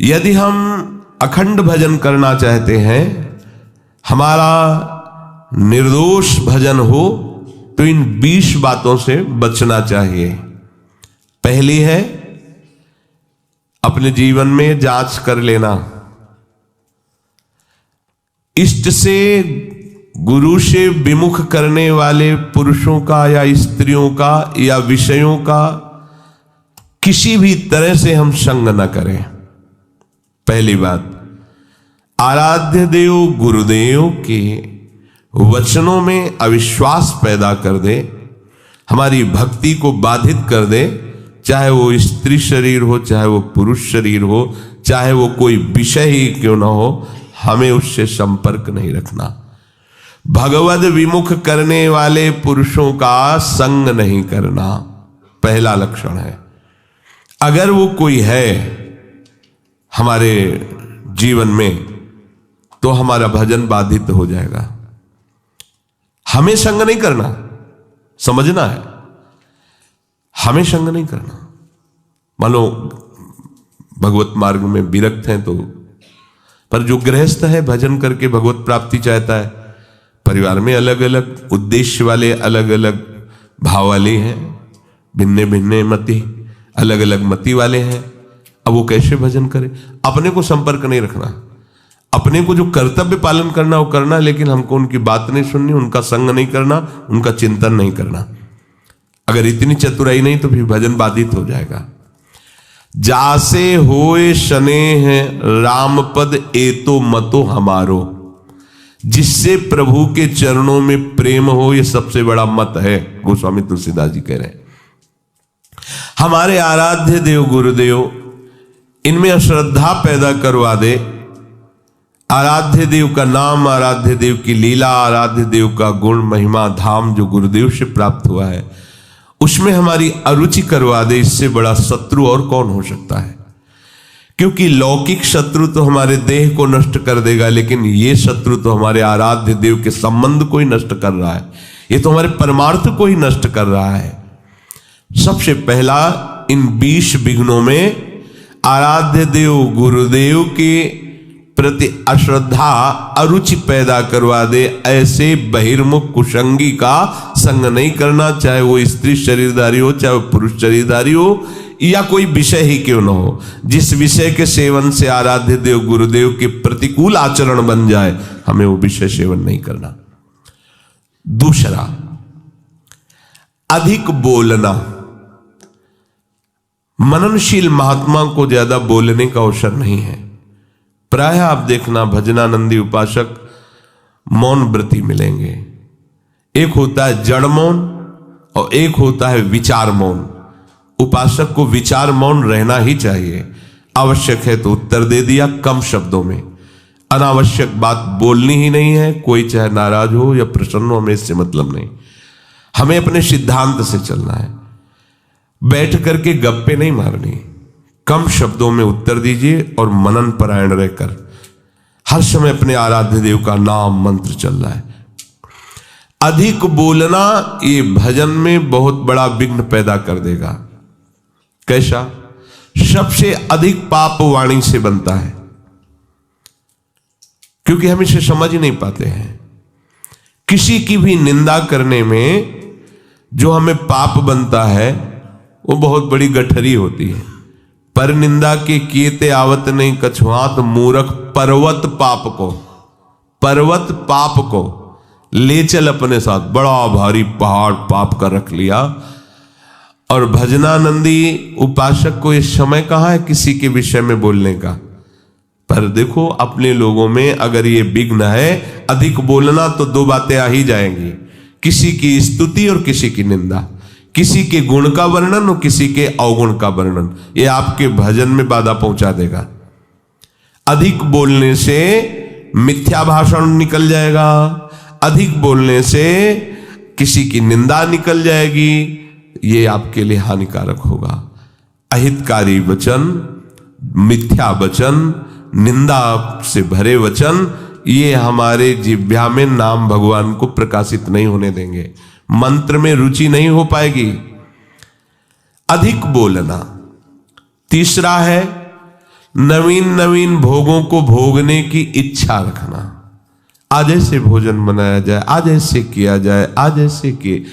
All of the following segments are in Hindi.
यदि हम अखंड भजन करना चाहते हैं, हमारा निर्दोष भजन हो, तो इन 20 बातों से बचना चाहिए। पहली है अपने जीवन में जांच कर लेना। इष्ट से, गुरु से विमुख करने वाले पुरुषों का या स्त्रियों का या विषयों का किसी भी तरह से हम संग न करें। पहली बात, आराध्य देव गुरुदेव के वचनों में अविश्वास पैदा कर दे, हमारी भक्ति को बाधित कर दे, चाहे वो स्त्री शरीर हो, चाहे वो पुरुष शरीर हो, चाहे वो कोई विषय ही क्यों ना हो, हमें उससे संपर्क नहीं रखना। भगवद विमुख करने वाले पुरुषों का संग नहीं करना, पहला लक्षण है। अगर वो कोई है हमारे जीवन में, तो हमारा भजन बाधित हो जाएगा। हमें संग नहीं करना, समझना है, हमें संग नहीं करना। मान लो भगवत मार्ग में विरक्त हैं तो, पर जो गृहस्थ है भजन करके भगवत प्राप्ति चाहता है, परिवार में अलग अलग उद्देश्य वाले, अलग अलग भाव वाले हैं, भिन्ने भिन्ने मति, अलग अलग मति वाले हैं। अब वो कैसे भजन करे? अपने को संपर्क नहीं रखना, अपने को जो कर्तव्य पालन करना वो करना, लेकिन हमको उनकी बात नहीं सुननी, उनका संग नहीं करना, उनका चिंतन नहीं करना। अगर इतनी चतुराई नहीं तो फिर भजन बाधित हो जाएगा। जासे होए स्नेह राम पद एतो मतो हमारो, जिससे प्रभु के चरणों में प्रेम हो, यह सबसे बड़ा मत है। गोस्वामी तुलसीदास जी कह रहे हैं, हमारे आराध्य देव गुरुदेव इनमें अश्रद्धा पैदा करवा दे। आराध्य देव का नाम, आराध्य देव की लीला, आराध्य देव का गुण महिमा धाम जो गुरुदेव से प्राप्त हुआ है, उसमें हमारी अरुचि करवा दे। इससे बड़ा शत्रु और कौन हो सकता है? क्योंकि लौकिक शत्रु तो हमारे देह को नष्ट कर देगा, लेकिन ये शत्रु तो हमारे आराध्य देव के संबंध को ही नष्ट कर रहा है, ये तो हमारे परमार्थ को ही नष्ट कर रहा है। सबसे पहला, इन 20 विघ्नों में आराध्य देव गुरुदेव के प्रति अश्रद्धा, अरुचि पैदा करवा दे। ऐसे बहिर्मुख कुसंगी का संग नहीं करना, चाहे वो स्त्री शरीरधारी हो, चाहे वो पुरुष शरीरधारी हो, या कोई विषय ही क्यों न हो। जिस विषय के सेवन से आराध्य देव गुरुदेव के प्रतिकूल आचरण बन जाए, हमें वो विषय सेवन नहीं करना। दूसरा, अधिक बोलना। मननशील महात्मा को ज्यादा बोलने का अवसर नहीं है। प्राय आप देखना भजनानंदी उपासक मौन व्रती मिलेंगे। एक होता है जड़ मौन और एक होता है विचार मौन। उपासक को विचार मौन रहना ही चाहिए। आवश्यक है तो उत्तर दे दिया कम शब्दों में, अनावश्यक बात बोलनी ही नहीं है। कोई चाहे नाराज हो या प्रसन्न हो, हमें इससे मतलब नहीं। हमें अपने सिद्धांत से चलना है, बैठ करके गप्पे नहीं मारनी। कम शब्दों में उत्तर दीजिए और मनन परायण रहकर हर समय अपने आराध्य देव का नाम मंत्र चल रहा है। अधिक बोलना ये भजन में बहुत बड़ा विघ्न पैदा कर देगा। कैसा? सबसे अधिक पाप वाणी से बनता है, क्योंकि हम इसे समझ ही नहीं पाते हैं। किसी की भी निंदा करने में जो हमें पाप बनता है वो बहुत बड़ी गठरी होती है। पर निंदा के कीते आवत नहीं कछुआत, मूर्ख पर्वत पाप को ले चल अपने साथ। बड़ा भारी पहाड़ पाप का रख लिया। और भजनानंदी उपासक को इस समय कहाँ है किसी के विषय में बोलने का? पर देखो अपने लोगों में अगर ये विघ्न है अधिक बोलना, तो दो बातें आ ही जाएंगी, किसी की स्तुति और किसी की निंदा, किसी के गुण का वर्णन और किसी के अवगुण का वर्णन। ये आपके भजन में बाधा पहुंचा देगा। अधिक बोलने से मिथ्या भाषण निकल जाएगा, अधिक बोलने से किसी की निंदा निकल जाएगी, ये आपके लिए हानिकारक होगा। अहितकारी वचन, मिथ्या वचन, निंदा से भरे वचन, ये हमारे जिह्वा में नाम भगवान को प्रकाशित नहीं होने देंगे, मंत्र में रुचि नहीं हो पाएगी। अधिक बोलना। तीसरा है नवीन नवीन भोगों को भोगने की इच्छा रखना। आज ऐसे भोजन बनाया जाए, आज ऐसे किया जाए, आज ऐसे किए,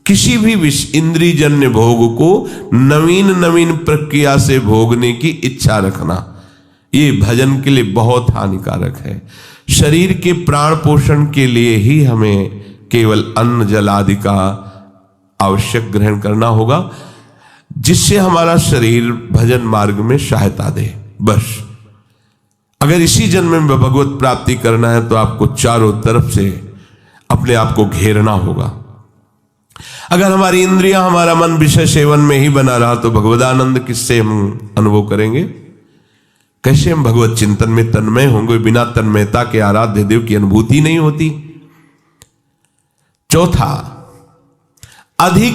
किसी भी इंद्रियजन्य भोग को नवीन नवीन प्रक्रिया से भोगने की इच्छा रखना, ये भजन के लिए बहुत हानिकारक है। शरीर के प्राण पोषण के लिए ही हमें केवल अन्न जल आदि का आवश्यक ग्रहण करना होगा, जिससे हमारा शरीर भजन मार्ग में सहायता दे, बस। अगर इसी जन्म में भगवत प्राप्ति करना है तो आपको चारों तरफ से अपने आप को घेरना होगा। अगर हमारी इंद्रियां, हमारा मन विषय सेवन में ही बना रहा तो भगवदानंद किससे हम अनुभव करेंगे? कैसे हम भगवत चिंतन में तन्मय होंगे? बिना तन्मयता के आराध्य देव की अनुभूति नहीं होती। चौथा, अधिक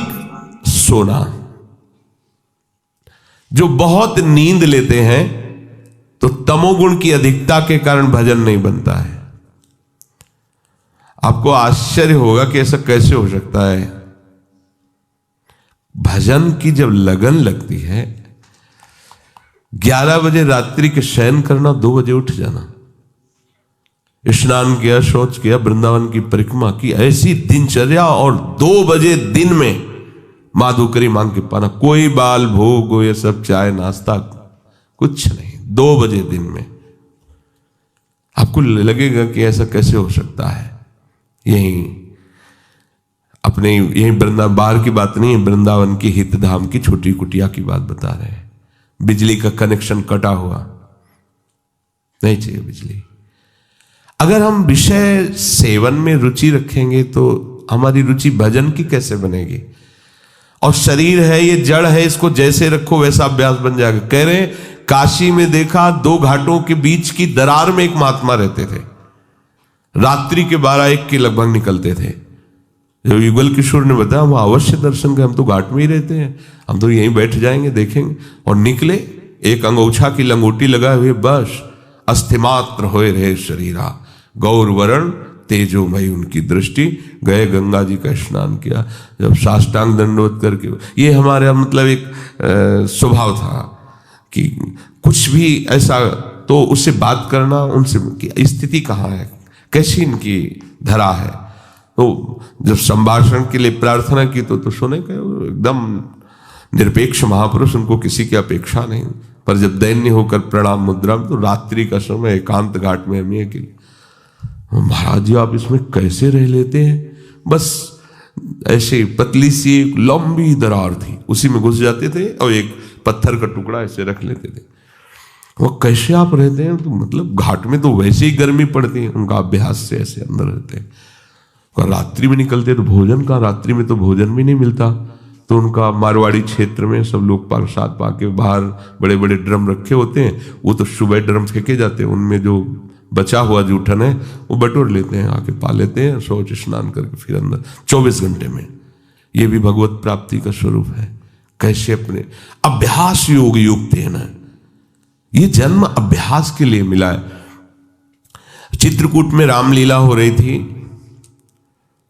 सोना। जो बहुत नींद लेते हैं तो तमोगुण की अधिकता के कारण भजन नहीं बनता है। आपको आश्चर्य होगा कि ऐसा कैसे हो सकता है। भजन की जब लगन लगती है, 11 बजे रात्रि के शयन करना, 2 बजे उठ जाना, स्नान किया, शौच किया, वृंदावन की परिक्रमा की, ऐसी दिनचर्या, और 2 बजे दिन में माधुकरी मांग के पाना, कोई बाल भोग, ये सब चाय नाश्ता कुछ नहीं, 2 बजे दिन में। आपको लगेगा कि ऐसा कैसे हो सकता है। यही अपने, यही वृंदावन, बाहर की बात नहीं है, वृंदावन की हितधाम की छोटी कुटिया की बात बता रहे हैं। बिजली का कनेक्शन कटा हुआ, नहीं चाहिए बिजली। अगर हम विषय सेवन में रुचि रखेंगे तो हमारी रुचि भजन की कैसे बनेगी? और शरीर है, ये जड़ है, इसको जैसे रखो वैसा अभ्यास बन जाएगा। कह रहे काशी में देखा, 2 घाटों के बीच की दरार में एक महात्मा रहते थे, रात्रि के 12-1 के लगभग निकलते थे। जब युगल किशोर ने बताया, हम अवश्य दर्शन के, हम तो घाट में ही रहते हैं, हम तो यहीं बैठ जाएंगे, देखेंगे। और निकले, एक अंगोछा की लंगोटी लगाए हुए, बस अस्थिमात्र होए रहे शरीरा, गौर वरण तेजोमयी उनकी दृष्टि। गए, गंगा जी का स्नान किया, जब साष्टांग दंडवत करके, ये हमारा मतलब एक स्वभाव था कि कुछ भी ऐसा तो उससे बात करना, उनसे स्थिति कहाँ है, कैसी इनकी धरा है। तो जब संभाषण के लिए प्रार्थना की तो सुने कि एकदम निरपेक्ष महापुरुष, उनको किसी की अपेक्षा नहीं। पर जब दैन्य होकर प्रणाम मुद्रा में, तो रात्रि का समय, एकांत घाट में हम के लिए, महाराज जी आप इसमें कैसे रह लेते हैं? बस ऐसे पतली सी एक लंबी दरार थी, उसी में घुस जाते थे और एक पत्थर का टुकड़ा ऐसे रख लेते थे। वो कैसे आप रहते हैं? तो मतलब घाट में तो वैसे ही गर्मी पड़ती है, उनका अभ्यास से ऐसे अंदर रहते हैं। और रात्रि में निकलते तो भोजन का, रात्रि में तो भोजन भी नहीं मिलता, तो उनका मारवाड़ी क्षेत्र में सब लोग प्रसाद पाके बाहर बड़े बड़े ड्रम रखे होते हैं, वो तो सुबह ड्रम फेंके जाते हैं, उनमें जो बचा हुआ जूठन है वो बटोर लेते हैं, आके पा लेते हैं, शौच स्नान करके फिर अंदर 24 घंटे में। ये भी भगवत प्राप्ति का स्वरूप है। कैसे अपने अभ्यास योग युक्त है ना, ये जन्म अभ्यास के लिए मिला है। चित्रकूट में रामलीला हो रही थी,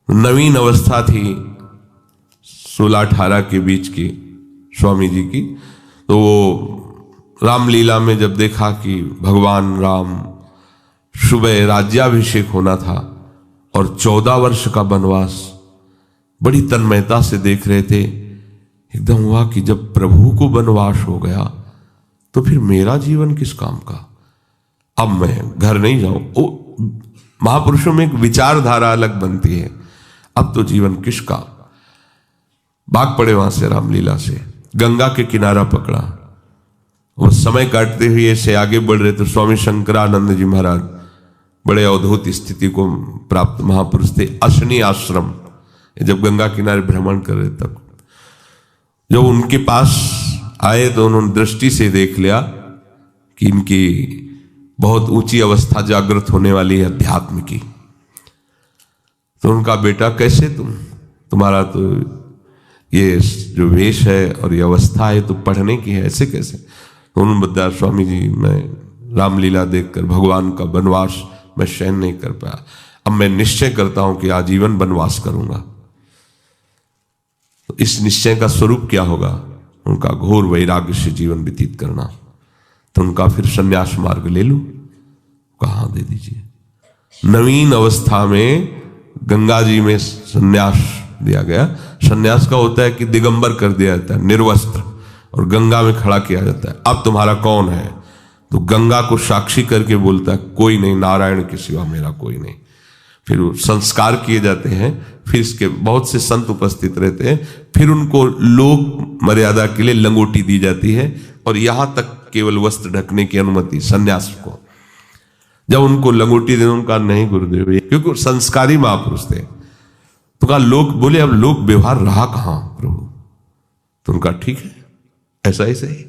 नवीन अवस्था थी 16-18 के बीच की स्वामी जी की। तो वो रामलीला में जब देखा कि भगवान राम सुबह राज्याभिषेक होना था और 14 वर्ष का वनवास, बड़ी तन्मयता से देख रहे थे। एकदम हुआ कि जब प्रभु को वनवास हो गया तो फिर मेरा जीवन किस काम का? अब मैं घर नहीं जाऊं। महापुरुषों में एक विचारधारा अलग बनती है, अब तो जीवन किसका। भाग पड़े वहां से रामलीला से, गंगा के किनारा पकड़ा। वो समय काटते हुए ऐसे आगे बढ़ रहे तो स्वामी शंकरानंद जी महाराज बड़े अवधूत स्थिति को प्राप्त महापुरुष थे। अशनी आश्रम, जब गंगा किनारे भ्रमण कर रहे तब जब उनके पास आए तो उन्होंने दृष्टि से देख लिया कि इनकी बहुत ऊंची अवस्था जागृत होने वाली है अध्यात्म की। तो उनका बेटा कैसे तुम्हारा तो ये जो वेश है और ये अवस्था है तो पढ़ने की है, ऐसे कैसे? तो उन्होंने बताया, स्वामी जी मैं रामलीला देखकर भगवान का वनवास मैं सहन नहीं कर पाया, अब मैं निश्चय करता हूं कि आजीवन वनवास करूंगा। तो इस निश्चय का स्वरूप क्या होगा? उनका घोर वैराग्य से जीवन व्यतीत करना। तो उनका फिर संन्यास मार्ग ले लो। कहाँ दे दीजिए। नवीन अवस्था में गंगा जी में संन्यास दिया गया। संन्यास का होता है कि दिगंबर कर दिया जाता है, निर्वस्त्र, और गंगा में खड़ा किया जाता है। अब तुम्हारा कौन है? तो गंगा को साक्षी करके बोलता है कोई नहीं, नारायण के सिवा मेरा कोई नहीं। फिर वो संस्कार किए जाते हैं, फिर इसके बहुत से संत उपस्थित रहते हैं, फिर उनको लोक मर्यादा के लिए लंगोटी दी जाती है, और यहां तक केवल वस्त्र ढकने की अनुमति संन्यास को। जब उनको लंगोटी दे, उनका नहीं गुरुदेव, क्योंकि संस्कारी महापुरुष थे। तो कहा लोग बोले अब लोग व्यवहार रहा कहां प्रभु? तो उनका ठीक है, ऐसा ही सही,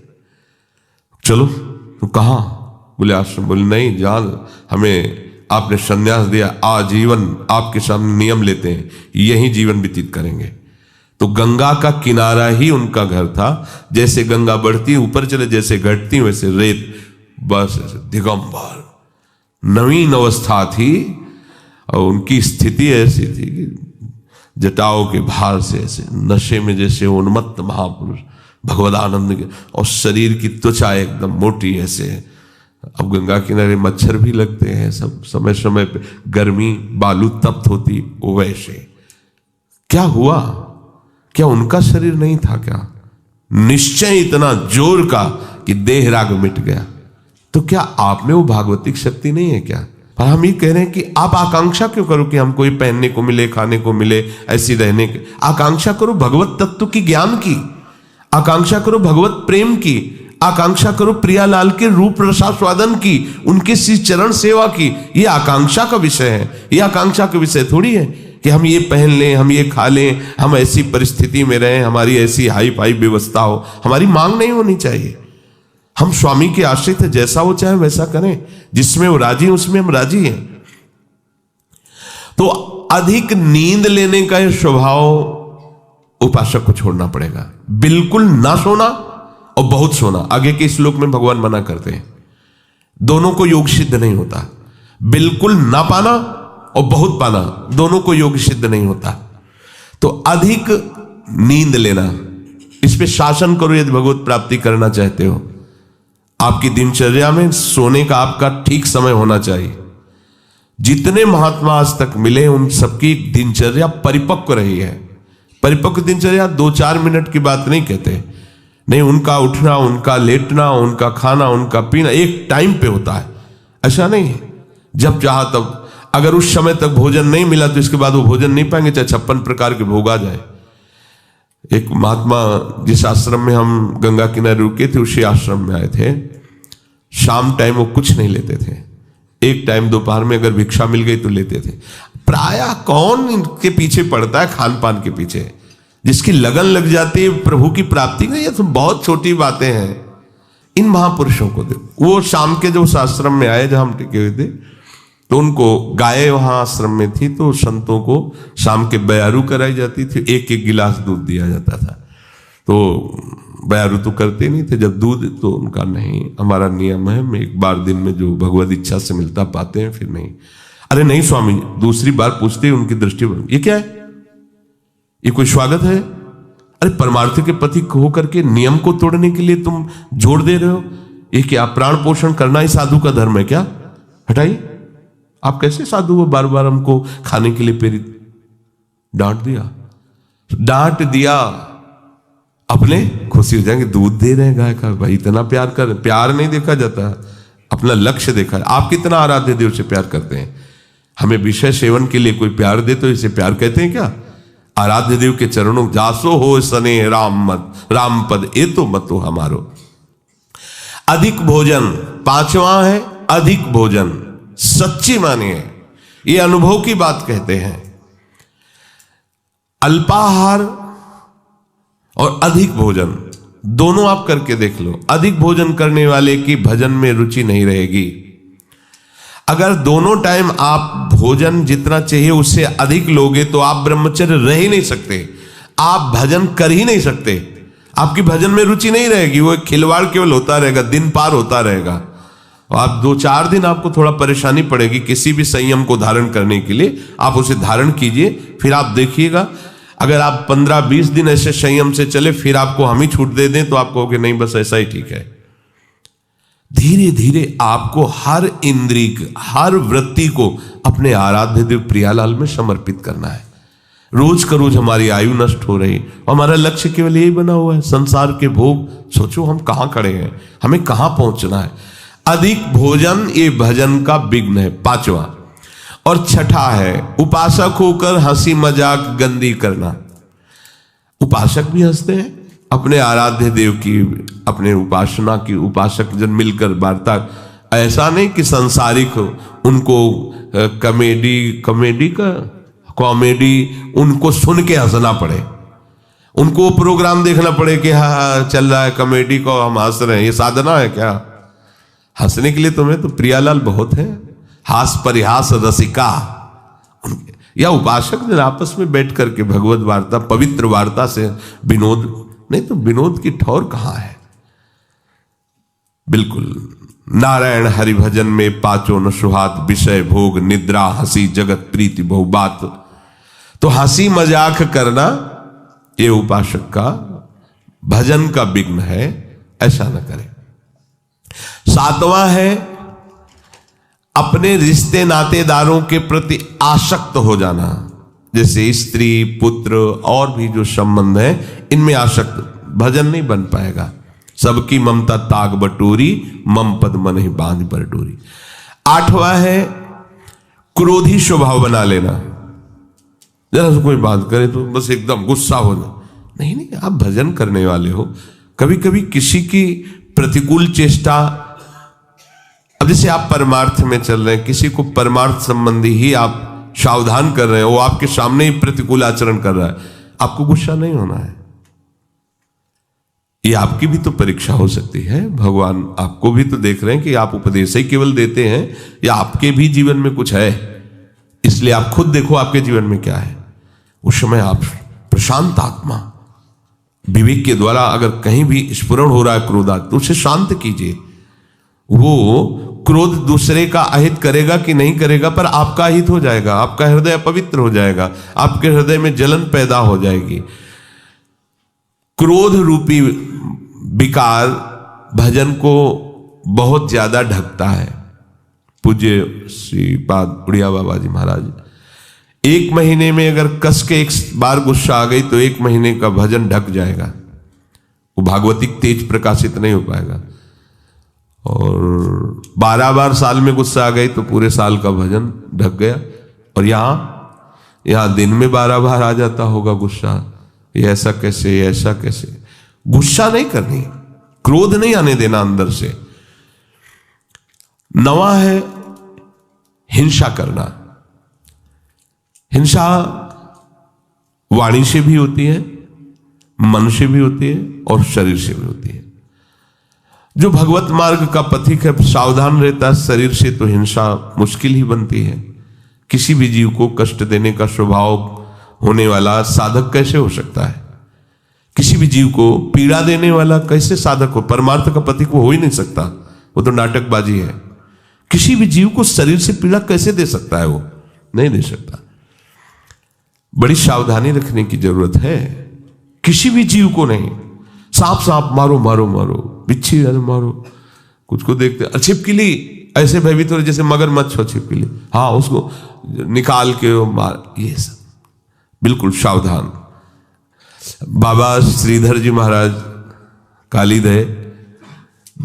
चलो। तो कहां? बोले आश्रम। बोले नहीं, जान हमें आपने संन्यास दिया, आजीवन आपके सामने नियम लेते हैं, यही जीवन व्यतीत करेंगे। तो गंगा का किनारा ही उनका घर था। जैसे गंगा बढ़ती ऊपर चले, जैसे घटती वैसे रेत, बस ऐसे दिगंबर। नवीन अवस्था थी और उनकी स्थिति ऐसी थी कि जटाओं के भार से ऐसे नशे में जैसे उन्मत्त महापुरुष भगवदानंद के, और शरीर की त्वचा एकदम मोटी ऐसे। अब गंगा किनारे मच्छर भी लगते हैं, सब समय समय पे गर्मी, बालू तप्त होती, वो वैसे। क्या हुआ? क्या उनका शरीर नहीं था क्या? निश्चय इतना जोर का कि देह राग मिट गया। तो क्या आप में वो भागवतिक शक्ति नहीं है क्या? पर हम ये कह रहे हैं कि आप आकांक्षा क्यों करो कि हमको ये पहनने को मिले, खाने को मिले, ऐसी रहने की आकांक्षा करो। भगवत तत्व की ज्ञान की आकांक्षा करो, भगवत प्रेम की आकांक्षा करो, प्रियालाल के रूप रसास्वादन की, उनके श्री चरण सेवा की। ये आकांक्षा का विषय है, ये आकांक्षा का विषय थोड़ी है कि हम ये पहन लें, हम ये खा लें, हम ऐसी परिस्थिति में रहें, हमारी ऐसी हाई फाई व्यवस्था हो। हमारी मांग नहीं होनी चाहिए। हम स्वामी के आश्रित है, जैसा वो चाहे वैसा करें, जिसमें वो राजी उसमें हम राजी हैं। तो अधिक नींद लेने का यह स्वभाव उपासक को छोड़ना पड़ेगा। बिल्कुल ना सोना और बहुत सोना, आगे के श्लोक में भगवान मना करते हैं। दोनों को योग सिद्ध नहीं होता। बिल्कुल ना पाना और बहुत पाना, दोनों को योग सिद्ध नहीं होता। तो अधिक नींद लेना, इस पे शासन करो यदि भगवत प्राप्ति करना चाहते हो। आपकी दिनचर्या में सोने का आपका ठीक समय होना चाहिए। जितने महात्मा आज तक मिले उन सबकी दिनचर्या परिपक्व रही है। परिपक्व दिनचर्या 2-4 मिनट की बात नहीं कहते, नहीं, उनका उठना, उनका लेटना, उनका खाना, उनका पीना एक टाइम पे होता है। ऐसा नहीं है जब चाहा तब। अगर उस समय तक भोजन नहीं मिला तो इसके बाद वो भोजन नहीं पाएंगे, चाहे 56 प्रकार के भोग आ जाए। एक महात्मा जिस आश्रम में हम गंगा किनारे रुके थे, उसी आश्रम में आए थे। शाम टाइम वो कुछ नहीं लेते थे, एक टाइम दोपहर में अगर भिक्षा मिल गई तो लेते थे। प्रायः कौन इनके पीछे पड़ता है, खान पान के पीछे। जिसकी लगन लग जाती है प्रभु की प्राप्ति में, ये तो बहुत छोटी बातें हैं। इन महापुरुषों को देखो, वो शाम के जो उस आश्रम में आए जहां हम टिके हुए थे, तो उनको गाय वहां आश्रम में थी, तो संतों को शाम के बयारू कराई जाती थी, एक एक गिलास दूध दिया जाता था। तो बयारू तो करते नहीं थे, जब दूध तो उनका नहीं, हमारा नियम है, मैं एक बार दिन में जो भगवत इच्छा से मिलता पाते हैं, फिर नहीं। अरे नहीं स्वामी, दूसरी बार पूछते ही उनकी दृष्टि ये क्या है, ये कोई स्वागत है? अरे परमार्थ के पति होकर के नियम को तोड़ने के लिए तुम जोर दे रहे हो? ये क्या प्राण पोषण करना ही साधु का धर्म है क्या? हटाइए। आप कैसे साधु हो, बार बार हमको खाने के लिए प्रेरित? डांट दिया, अपने खुशी हो जाएंगे, दूध दे रहे हैं गाय का, भाई इतना प्यार कर। प्यार नहीं देखा जाता, अपना लक्ष्य देखा। आप कितना आराध्य देव से प्यार करते हैं? हमें विषय सेवन के लिए कोई प्यार दे तो इसे प्यार कहते हैं क्या? आराध्य देव के चरणों जासो हो सने राम मत, राम पद ए तो मतो हमारो। अधिक भोजन, 5वां है अधिक भोजन। सच्ची मानिए, ये अनुभव की बात कहते हैं। अल्पाहार और अधिक भोजन दोनों आप करके देख लो। अधिक भोजन करने वाले की भजन में रुचि नहीं रहेगी। अगर दोनों टाइम आप भोजन जितना चाहिए उससे अधिक लोगे तो आप ब्रह्मचर्य रह ही नहीं सकते, आप भजन कर ही नहीं सकते। आपकी भजन में रुचि नहीं रहेगी, वो एक खिलवाड़ केवल होता रहेगा, दिन पार होता रहेगा। आप 2-4 दिन आपको थोड़ा परेशानी पड़ेगी किसी भी संयम को धारण करने के लिए। आप उसे धारण कीजिए, फिर आप देखिएगा। अगर आप 15-20 दिन ऐसे संयम से चले, फिर आपको हम ही छूट दे दें तो आप कहोगे नहीं बस ऐसा ही ठीक है। धीरे धीरे आपको हर इंद्रिय हर वृत्ति को अपने आराध्य देव प्रियालाल में समर्पित करना है। रोज का रोज हमारी आयु नष्ट हो रही, हमारा लक्ष्य केवल यही बना हुआ है, संसार के भोग। सोचो हम कहां खड़े हैं, हमें कहां पहुंचना है। अधिक भोजन ये भजन का विघ्न है, पांचवा। और छठा है उपासक होकर हंसी मजाक गंदी करना। उपासक भी हंसते हैं अपने आराध्य देव की, अपने उपासना की, उपासक जन मिलकर वार्ता। ऐसा नहीं कि सांसारिक उनको कॉमेडी उनको सुन के हंसना पड़े, उनको प्रोग्राम देखना पड़े कि हाँ चल रहा है कॉमेडी को हम हंस रहे हैं। ये साधना है क्या? हंसने के लिए तुम्हें तो प्रियालाल बहुत है, हास परिहास रसिका। या उपासक जन आपस में बैठ करके भगवत वार्ता, पवित्र वार्ता से विनोद, नहीं तो विनोद की ठौर कहां है। बिल्कुल नारायण हरि भजन में पांचों न सुहात, विषय भोग निद्रा हंसी जगत प्रीति बहुबात। तो हंसी मजाक करना ये उपासक का भजन का विघ्न है, ऐसा न करें। सातवां है अपने रिश्ते नातेदारों के प्रति आसक्त हो जाना, जैसे स्त्री पुत्र और भी जो संबंध है इनमें आसक्त। भजन नहीं बन पाएगा। सबकी ममता ताग बटोरी, मम पद मन ही बांध पर डोरी। आठवां है क्रोधी स्वभाव बना लेना। जरा से कोई बात करे तो बस एकदम गुस्सा हो जाए। नहीं नहीं, आप भजन करने वाले हो। कभी कभी किसी की प्रतिकूल चेष्टा, अब जैसे आप परमार्थ में चल रहे हैं, किसी को परमार्थ संबंधी ही आप सावधान कर रहे हैं, वो आपके सामने ही प्रतिकूल आचरण कर रहा है, आपको गुस्सा नहीं होना है। ये आपकी भी तो परीक्षा हो सकती है। भगवान आपको भी तो देख रहे हैं कि आप उपदेश ही केवल देते हैं या आपके भी जीवन में कुछ है। इसलिए आप खुद देखो आपके जीवन में क्या है। उस समय आप प्रशांत आत्मा विवेक के द्वारा अगर कहीं भी स्फुरण हो रहा है क्रोधा, तो उसे शांत कीजिए। वो क्रोध दूसरे का अहित करेगा कि नहीं करेगा, पर आपका हित हो जाएगा, आपका हृदय पवित्र हो जाएगा, आपके हृदय में जलन पैदा हो जाएगी। क्रोध रूपी विकार भजन को बहुत ज्यादा ढकता है। पूज्य श्रीपाद उड़िया बाबा जी महाराज, एक महीने में अगर कस के एक बार गुस्सा आ गई तो एक महीने का भजन ढक जाएगा। वो भागवतिक तेज प्रकाशित नहीं हो पाएगा। और 12 बार साल में गुस्सा आ गई तो पूरे साल का भजन ढक गया। और यहां दिन में 12 बार आ जाता होगा गुस्सा। ये ऐसा कैसे, ये ऐसा कैसे? गुस्सा नहीं करनी, क्रोध नहीं आने देना अंदर से। 9वां है हिंसा करना। हिंसा वाणी से भी होती है, मन से भी होती है और शरीर से भी होती है। जो भगवत मार्ग का पथिक है सावधान रहता है शरीर से, तो हिंसा मुश्किल ही बनती है। किसी भी जीव को कष्ट देने का स्वभाव होने वाला साधक कैसे हो सकता है? किसी भी जीव को पीड़ा देने वाला कैसे साधक हो? परमार्थ का पथिक वो हो ही नहीं सकता, वो तो नाटकबाजी है। किसी भी जीव को शरीर से पीड़ा कैसे दे सकता है? वो नहीं दे सकता। बड़ी सावधानी रखने की जरूरत है। किसी भी जीव को नहीं। सांप मारो मारो मारो, बिच्छी मारो, कुछ को देखते छिपकली ऐसे भयभीत हो जैसे मगरमच्छ हो छिपकली, हाँ उसको निकाल के मार, ये सब बिल्कुल सावधान। बाबा श्रीधर जी महाराज कालीदय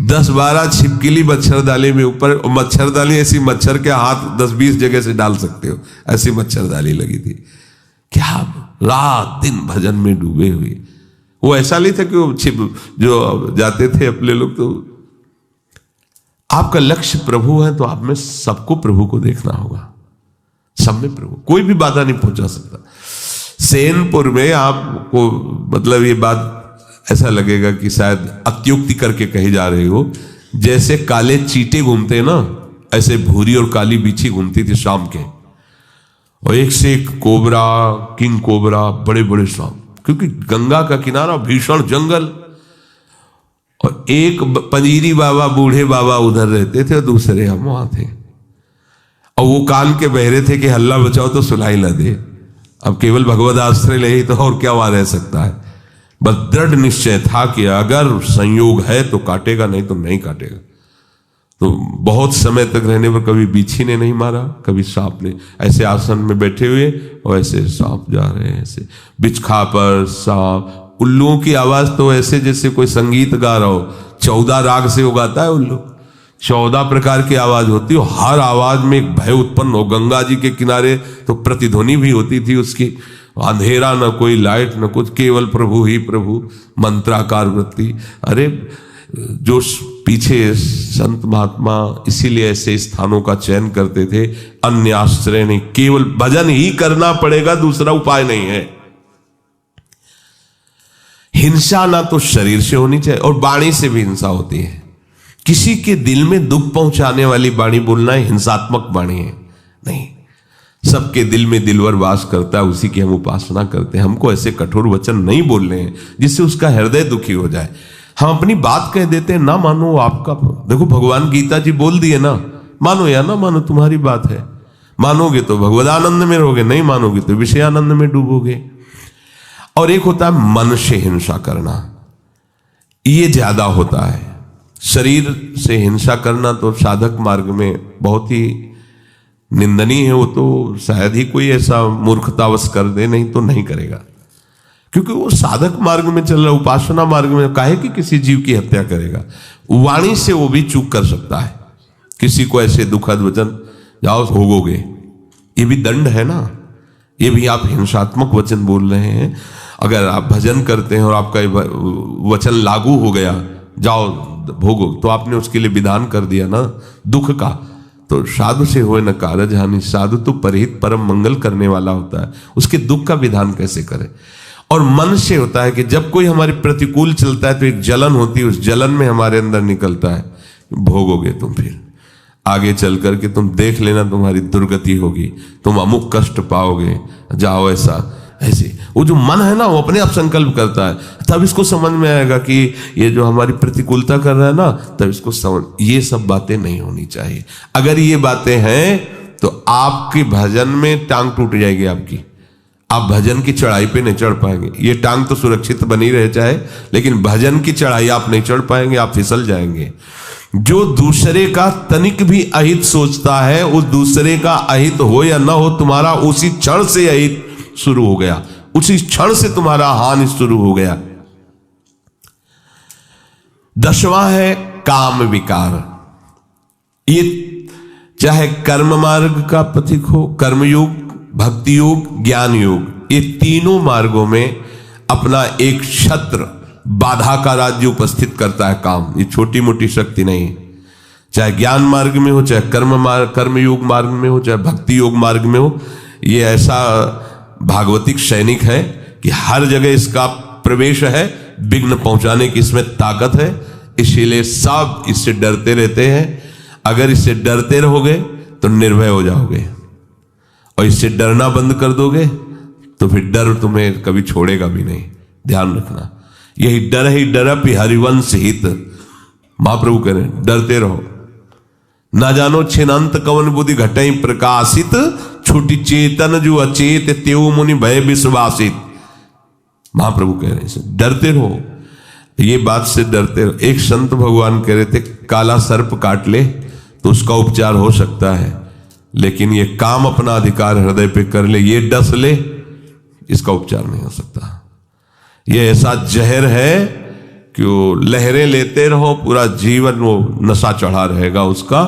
10-12 छिपकली मच्छरदानी में ऊपर, मच्छरदानी ऐसी मच्छर के हाथ 10-20 जगह से डाल सकते हो, ऐसी मच्छरदानी लगी थी। क्या रात दिन भजन में डूबे हुए। वो ऐसा नहीं था कि वो छिप जो जाते थे अपने लोग। तो आपका लक्ष्य प्रभु है तो आप में सबको प्रभु को देखना होगा। सब में प्रभु, कोई भी बाधा नहीं पहुंचा सकता। सेनपुर में आपको मतलब ये बात ऐसा लगेगा कि शायद अत्युक्ति करके कही जा रही हो। जैसे काले चीटे घूमते हैं ना, ऐसे भूरी और काली बिच्छी घूमती थी शाम के, और एक से एक कोबरा, किंग कोबरा, बड़े बड़े सांप, क्योंकि गंगा का किनारा, भीषण जंगल। और एक पंजीरी बाबा, बूढ़े बाबा उधर रहते थे और दूसरे हम वहां थे। और वो कान के बहरे थे कि हल्ला बचाओ तो सुनाई न दे। अब केवल भगवत आश्रय ले ही तो और क्या वहां रह सकता है। बस दृढ़ निश्चय था कि अगर संयोग है तो काटेगा, नहीं तो नहीं काटेगा। तो बहुत समय तक रहने पर कभी बिच्छी ने नहीं मारा, कभी सांप ने। ऐसे आसन में बैठे हुए और ऐसे सांप जा रहे हैं, ऐसे बिचखा पर सांप। उल्लुओं की आवाज तो ऐसे जैसे कोई संगीत गा रहा हो, 14 राग से उगाता है उल्लू, 14 प्रकार की आवाज होती हो, हर आवाज में एक भय उत्पन्न हो। गंगा जी के किनारे तो प्रतिध्वनि भी होती थी उसकी, अंधेरा न कोई लाइट न कुछ, केवल प्रभु ही प्रभु, मंत्राकार वृत्ति। अरे जो पीछे संत महात्मा इसीलिए ऐसे स्थानों का चयन करते थे, अन्य आश्रय नहीं, केवल भजन ही करना पड़ेगा, दूसरा उपाय नहीं है। हिंसा ना तो शरीर से होनी चाहिए और वाणी से भी हिंसा होती है। किसी के दिल में दुख पहुंचाने वाली वाणी बोलना है हिंसात्मक वाणी है नहीं। सबके दिल में दिलवर वास करता है, उसी की हम उपासना करते हैं। हमको ऐसे कठोर वचन नहीं बोलने हैं जिससे उसका हृदय दुखी हो जाए। हम अपनी बात कह देते हैं, ना मानो आपका, देखो भगवान गीता जी बोल दिए ना, मानो या ना मानो तुम्हारी बात है। मानोगे तो भगवदानंद में रहोगे, नहीं मानोगे तो विषयानंद में डूबोगे। और एक होता है मन से हिंसा करना, ये ज्यादा होता है। शरीर से हिंसा करना तो साधक मार्ग में बहुत ही निंदनीय है। वो तो शायद ही कोई ऐसा मूर्खतावश कर दे, नहीं तो नहीं करेगा, क्योंकि वो साधक मार्ग में चल रहा है। उपासना मार्ग में काहे कि किसी जीव की हत्या करेगा। वाणी से वो भी चूक कर सकता है, किसी को ऐसे दुखद वचन, जाओ भोगोगे, ये भी दंड है ना, ये भी आप हिंसात्मक वचन बोल रहे हैं। अगर आप भजन करते हैं और आपका वचन लागू हो गया, जाओ भोगो, तो आपने उसके लिए विधान कर दिया ना दुख का। तो साधु से होए न कारज हानि, साधु तो परहित परम मंगल करने वाला होता है, उसके दुख का विधान कैसे करे। और मन से होता है कि जब कोई हमारे प्रतिकूल चलता है तो एक जलन होती है, उस जलन में हमारे अंदर निकलता है, भोगोगे तुम, फिर आगे चल करके तुम देख लेना तुम्हारी दुर्गति होगी, तुम अमुक कष्ट पाओगे, जाओ ऐसा ऐसे। वो जो मन है ना वो अपने आप संकल्प करता है, तब इसको समझ में आएगा कि ये जो हमारी प्रतिकूलता कर रहा है ना, तब इसको समझ, ये सब बातें नहीं होनी चाहिए। अगर ये बातें हैं तो आपके भजन में टांग टूट जाएगी आपकी, आप भजन की चढ़ाई पे नहीं चढ़ पाएंगे। ये टांग तो सुरक्षित बनी रहे चाहे, लेकिन भजन की चढ़ाई आप नहीं चढ़ पाएंगे, आप फिसल जाएंगे। जो दूसरे का तनिक भी अहित सोचता है, उस दूसरे का अहित हो या ना हो, तुम्हारा उसी क्षण से अहित शुरू हो गया, उसी क्षण से तुम्हारा हानि शुरू हो गया। 10वां है काम विकार। ये चाहे कर्म मार्ग का पथिक हो, कर्मयोग, भक्ति योग, ज्ञान योग, ये तीनों मार्गों में अपना एक छत्र बाधा का राज्य उपस्थित करता है काम। ये छोटी मोटी शक्ति नहीं, चाहे ज्ञान मार्ग में हो, चाहे कर्मयोग मार्ग में हो, चाहे भक्ति योग मार्ग में हो। ये ऐसा भागवतिक सैनिक है कि हर जगह इसका प्रवेश है, विघ्न पहुंचाने की इसमें ताकत है, इसीलिए सब इससे डरते रहते हैं। अगर इससे डरते रहोगे तो निर्भय हो जाओगे, और इससे डरना बंद कर दोगे तो फिर डर तुम्हें कभी छोड़ेगा भी नहीं। ध्यान रखना, यही डर ही डरपि हरिवंश हित, महाप्रभु कह रहे हैं, डरते रहो। ना जानो छिनंत कवन बुद्धि घटई प्रकाशित, छुटी चेतन जो अचेत तेऊ मुनि भय विश्वासित। महाप्रभु कह रहे हैं डरते रहो, ये बात से डरते रहो। एक संत भगवान कह रहे थे काला सर्प काट ले तो उसका उपचार हो सकता है, लेकिन ये काम अपना अधिकार हृदय पे कर ले, ये डस ले, इसका उपचार नहीं हो सकता। ये ऐसा जहर है कि वो लहरें लेते रहो, पूरा जीवन वो नशा चढ़ा रहेगा उसका।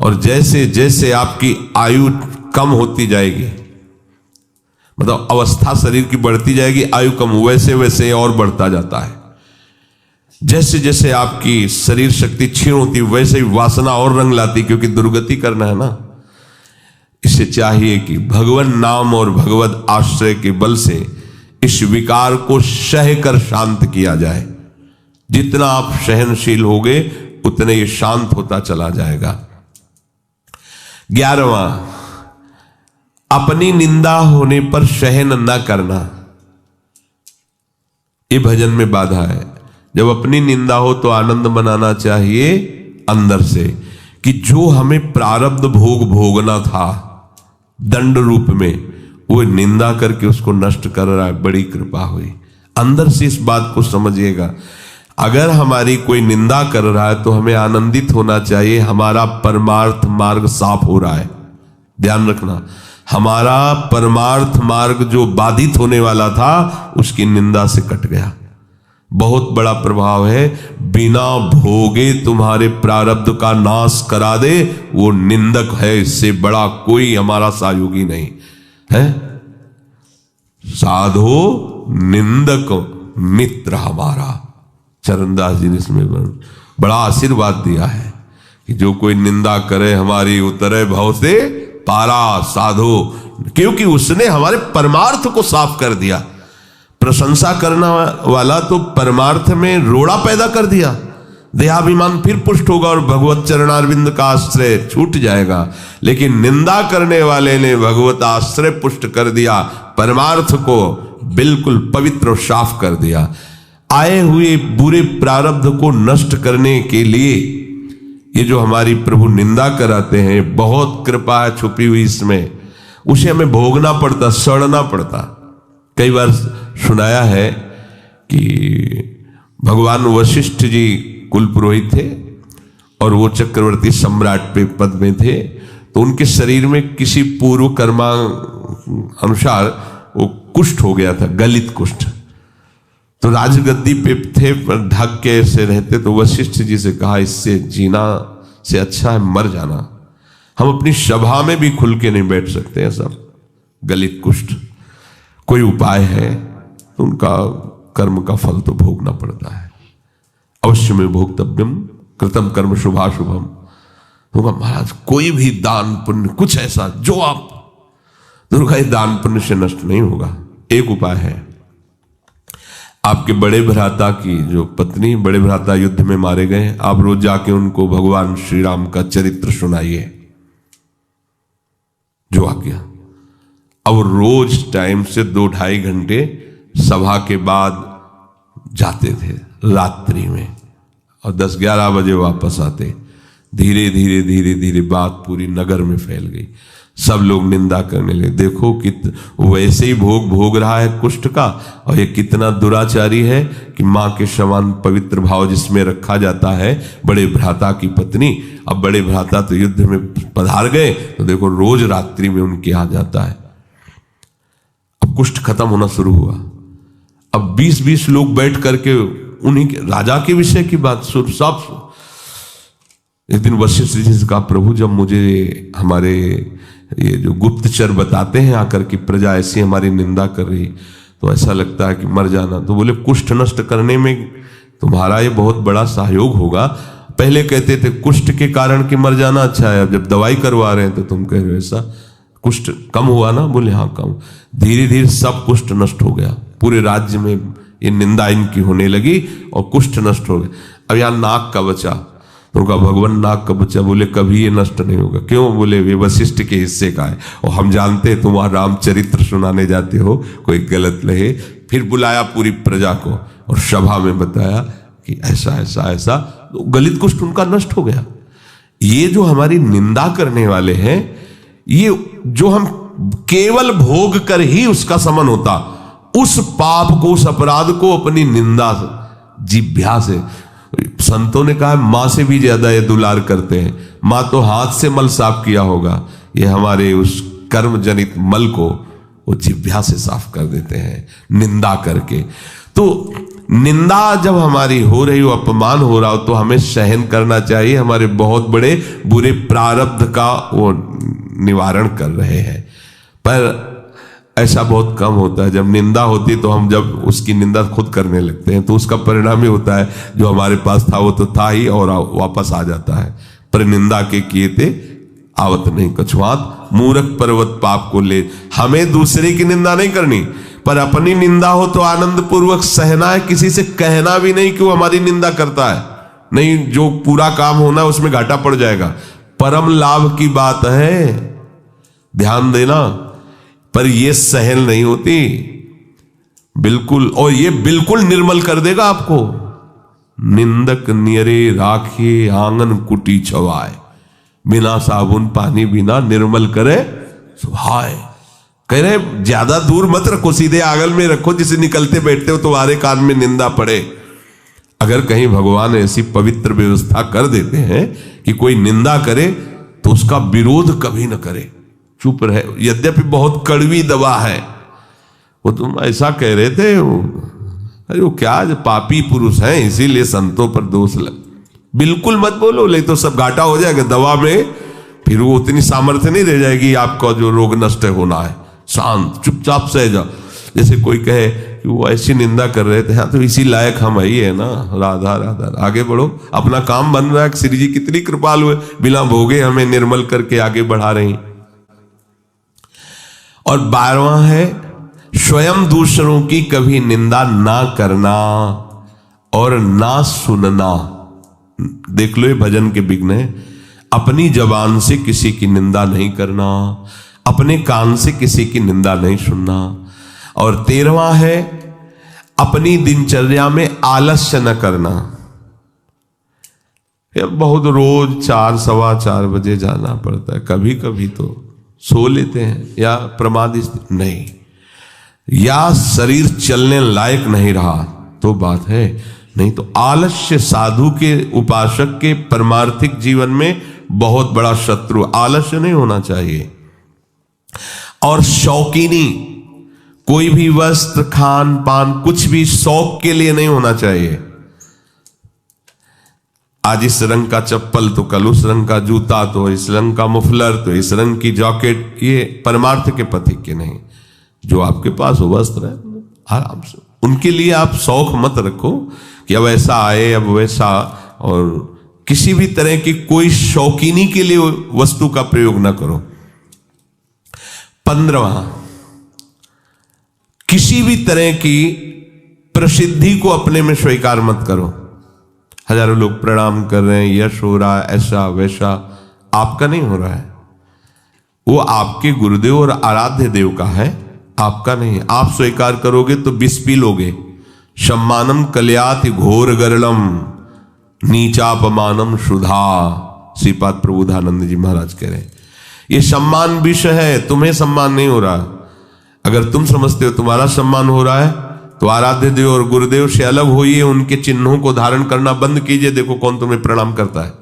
और जैसे जैसे आपकी आयु कम होती जाएगी, मतलब अवस्था शरीर की बढ़ती जाएगी, आयु कम, वैसे वैसे और बढ़ता जाता है। जैसे जैसे आपकी शरीर शक्ति क्षीण होती, वैसे ही वासना और रंग लाती, क्योंकि दुर्गति करना है ना। इससे चाहिए कि भगवान नाम और भगवत आश्रय के बल से इस विकार को सह कर शांत किया जाए। जितना आप सहनशील होगे उतने ये शांत होता चला जाएगा। 11वां, अपनी निंदा होने पर सहन न करना। ये भजन में बाधा है। जब अपनी निंदा हो तो आनंद मनाना चाहिए अंदर से, कि जो हमें प्रारब्ध भोग भोगना था दंड रूप में, वो निंदा करके उसको नष्ट कर रहा है, बड़ी कृपा हुई। अंदर से इस बात को समझिएगा। अगर हमारी कोई निंदा कर रहा है तो हमें आनंदित होना चाहिए, हमारा परमार्थ मार्ग साफ हो रहा है। ध्यान रखना, हमारा परमार्थ मार्ग जो बाधित होने वाला था उसकी निंदा से कट गया। बहुत बड़ा प्रभाव है, बिना भोगे तुम्हारे प्रारब्ध का नाश करा दे वो निंदक है, इससे बड़ा कोई हमारा सहयोगी नहीं है। साधो निंदक मित्र हमारा, चरणदास जी ने इसमें बड़ा आशीर्वाद दिया है कि जो कोई निंदा करे हमारी उतरे भव से पारा साधो, क्योंकि उसने हमारे परमार्थ को साफ कर दिया। प्रशंसा करने वाला तो परमार्थ में रोड़ा पैदा कर दिया, देहाभिमान फिर पुष्ट होगा और भगवत चरणारविंद का आश्रय छूट जाएगा। लेकिन निंदा करने वाले ने भगवत आश्रय पुष्ट कर दिया, परमार्थ को बिल्कुल पवित्र और साफ कर दिया। आए हुए बुरे प्रारब्ध को नष्ट करने के लिए ये जो हमारी प्रभु निंदा कराते हैं, बहुत कृपा है छुपी हुई इसमें, उसे हमें भोगना पड़ता, सड़ना पड़ता। कई बार सुनाया है कि भगवान वशिष्ठ जी कुल पुरोहित थे और वो चक्रवर्ती सम्राट पे पद में थे, तो उनके शरीर में किसी पूर्व कर्मा अनुसार वो कुष्ठ हो गया था, गलित कुष्ठ। तो राजगद्दी पे थे पर ढक के ऐसे रहते, तो वशिष्ठ जी से कहा इससे जीना से अच्छा है मर जाना, हम अपनी सभा में भी खुल के नहीं बैठ सकते हैं, सब गलित कुष्ठ, कोई उपाय है? तो उनका कर्म का फल तो भोगना पड़ता है, अवश्य में भोक्तव्यम कृतम कर्म शुभाशुभम। होगा महाराज कोई भी दान पुण्य कुछ ऐसा जो आप दुर्गा दान पुण्य से नष्ट नहीं होगा। एक उपाय है, आपके बड़े भ्राता की जो पत्नी, बड़े भ्राता युद्ध में मारे गए, आप रोज जाके उनको भगवान श्री राम का चरित्र सुनाइए जो आज्ञा। अब रोज टाइम से 2-2.5 घंटे सभा के बाद जाते थे रात्रि में और 10-11 बजे वापस आते। धीरे धीरे धीरे धीरे बात पूरी नगर में फैल गई, सब लोग निंदा करने लगे, देखो वैसे ही भोग रहा है कुष्ठ का, और ये कितना दुराचारी है कि माँ के समान पवित्र भाव जिसमें रखा जाता है बड़े भ्राता की पत्नी, अब बड़े भ्राता तो युद्ध में पधार गए तो देखो रोज रात्रि में उनके यहाँ जाता है। अब कुष्ठ खत्म होना शुरू हुआ, अब 20-20 लोग बैठ करके उन्हीं के राजा के विषय की बात सुन। सब एक दिन वशिष्ठ जी से कहा, प्रभु जब मुझे हमारे ये जो गुप्तचर बताते हैं आकर कि प्रजा ऐसी हमारी निंदा कर रही, तो ऐसा लगता है कि मर जाना। तो बोले कुष्ठ नष्ट करने में तुम्हारा ये बहुत बड़ा सहयोग होगा। पहले कहते थे कुष्ठ के कारण कि मर जाना अच्छा है, अब जब दवाई करवा रहे हैं तो तुम कह रहे हो ऐसा। कुष्ठ कम हुआ ना? बोले हाँ कम। धीरे धीरे सब कुष्ठ नष्ट हो गया, पूरे राज्य में ये निंदा इनकी होने लगी और कुष्ठ नष्ट हो गया। अब यहाँ नाक का बचा, तो उनका भगवान नाक का बच्चा, बोले कभी ये नष्ट नहीं होगा। क्यों? बोले वे वशिष्ठ के हिस्से का है और हम जानते हैं तुम वहां रामचरित्र सुनाने जाते हो, कोई गलत लगे। फिर बुलाया पूरी प्रजा को और सभा में बताया कि ऐसा ऐसा ऐसा, तो गलित कुष्ठ उनका नष्ट हो गया। ये जो हमारी निंदा करने वाले हैं, ये जो हम केवल भोग कर ही उसका समन होता, उस पाप को, उस अपराध को अपनी निंदा जिह्वा से, संतों ने कहा मां से भी ज्यादा ये दुलार करते हैं। मां तो हाथ से मल साफ किया होगा, ये हमारे उस कर्म जनित मल को वो जिह्वा से साफ कर देते हैं निंदा करके। तो निंदा जब हमारी हो रही हो, अपमान हो रहा हो, तो हमें सहन करना चाहिए। हमारे बहुत बड़े बुरे प्रारब्ध का वो निवारण कर रहे हैं। पर ऐसा बहुत कम होता है। जब निंदा होती तो हम जब उसकी निंदा खुद करने लगते हैं तो उसका परिणाम ही होता है जो हमारे पास था वो तो था ही और वापस आ जाता है। पर निंदा के किए थे आवत नहीं कछुआत, मूर्ख पर्वत पाप को ले। हमें दूसरे की निंदा नहीं करनी, पर अपनी निंदा हो तो आनंद पूर्वक सहना है। किसी से कहना भी नहीं कि वो हमारी निंदा करता है, नहीं, जो पूरा काम होना है उसमें घाटा पड़ जाएगा। परम लाभ की बात है, ध्यान देना। पर ये सहल नहीं होती बिल्कुल, और ये बिल्कुल निर्मल कर देगा आपको। निंदक नियरे राखे आंगन कुटी छवाए, बिना साबुन पानी बिना निर्मल करे सुहाए। कह रहे ज्यादा दूर मत रखो, सीधे आंगन में रखो, जिसे निकलते बैठते हो तुम्हारे कान में निंदा पड़े। अगर कहीं भगवान ऐसी पवित्र व्यवस्था कर देते हैं कि कोई निंदा करे तो उसका विरोध कभी न करे, चुप रहे, यद्यपि बहुत कड़वी दवा है। वो तुम ऐसा कह रहे थे, अरे वो क्या पापी पुरुष हैं इसीलिए संतों पर दोष लग, बिल्कुल मत बोलो, नहीं तो सब घाटा हो जाएगा दवा में, फिर वो उतनी सामर्थ्य नहीं रह जाएगी आपका जो रोग नष्ट होना है। शांत चुपचाप सह जाओ। जैसे कोई कहे कि वो ऐसी निंदा कर रहे थे, हाँ तो इसी लायक हम ही है ना, राधा राधा, आगे बढ़ो, अपना काम बन रहा है। श्री जी कितनी कृपालु है, बिना भोगे हमें निर्मल करके आगे बढ़ा रही। और 12वां है स्वयं दूसरों की कभी निंदा ना करना और ना सुनना। देख लो ये भजन के विघ्न है। अपनी जबान से किसी की निंदा नहीं करना, अपने कान से किसी की निंदा नहीं सुनना। और 13वां है अपनी दिनचर्या में आलस्य न करना। बहुत रोज 4 सवा 4 बजे जाना पड़ता है, कभी कभी तो सो लेते हैं या प्रमादित नहीं, या शरीर चलने लायक नहीं रहा तो बात है, नहीं तो आलस्य साधु के उपासक के परमार्थिक जीवन में बहुत बड़ा शत्रु। आलस्य नहीं होना चाहिए। और शौकीनी, कोई भी वस्त्र खान पान कुछ भी शौक के लिए नहीं होना चाहिए। आज इस रंग का चप्पल तो कल उस रंग का जूता, तो इस रंग का मुफलर तो इस रंग की जैकेट, ये परमार्थ के पथिक के नहीं। जो आपके पास हो वस्त्र है आराम से, उनके लिए आप शौक मत रखो कि अब ऐसा आए अब वैसा, और किसी भी तरह की कोई शौकीनी के लिए वस्तु का प्रयोग ना करो। 15वां, किसी भी तरह की प्रसिद्धि को अपने में स्वीकार मत करो। हजारों लोग प्रणाम कर रहे हैं, यश हो रहा है, ऐसा वैसा, आपका नहीं हो रहा है, वो आपके गुरुदेव और आराध्य देव का है, आपका नहीं। आप स्वीकार करोगे तो विष पी लोगे। सम्मानम कल्याति घोर गरलम नीचापमानम सुधा, श्रीपाद प्रबोधानंद जी महाराज कह रहे हैं ये सम्मान विष है, तुम्हें सम्मान नहीं हो रहा। अगर तुम समझते हो तुम्हारा सम्मान हो रहा है तो आराध्य देव और गुरुदेव से अलग होइए, उनके चिन्हों को धारण करना बंद कीजिए। देखो कौन तुम्हें प्रणाम करता है।